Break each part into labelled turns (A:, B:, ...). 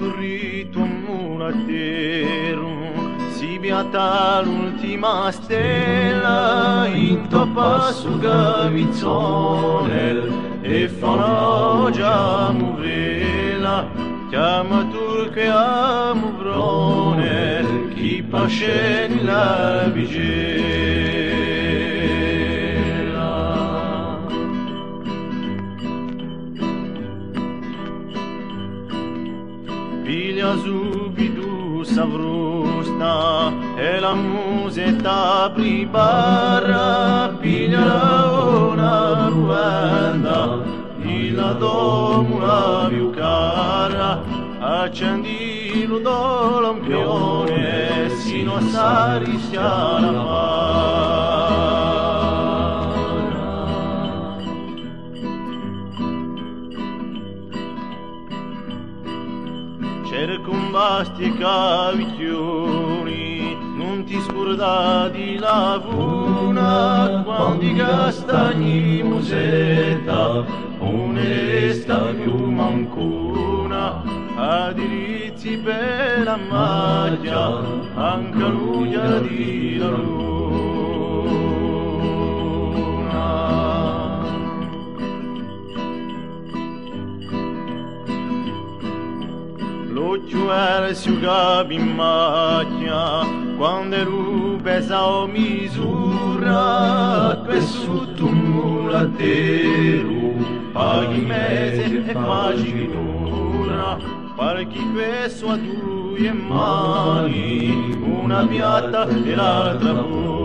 A: turrito mulatero, si beata l'ultima stella, intoppa su gavizzone e fa una già muvrela, chiama turche a muvrone, chi pasce nella vigela. Piglia subito s'avrusta e la musetta pribarra, piglia una ruenda, la domula più cara, accendi lo lampione, sino a saristia la mano. Cerco un basti e cavicchioni, non ti scordare di lavuna, quando i castagni musetta, ne resta più mancuna, a diritti per la maglia, anche l'uglia di la luna. L'occhio era asciugato in macchia, quando ero pesa o misura, questo tu mulatero, paghi mese e facci l'ora, parchi questo a due mani, una piatta e l'altra pura.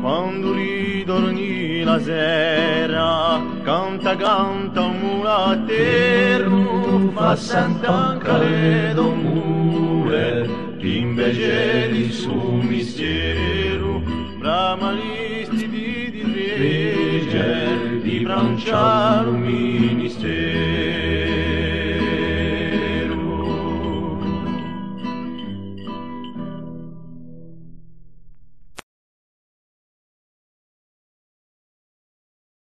A: Quando ridorni la sera, canta canta un mulatero, fa sent'anche le domure, invece di suo mistero, bramalisti di legge, di branciare un ministero.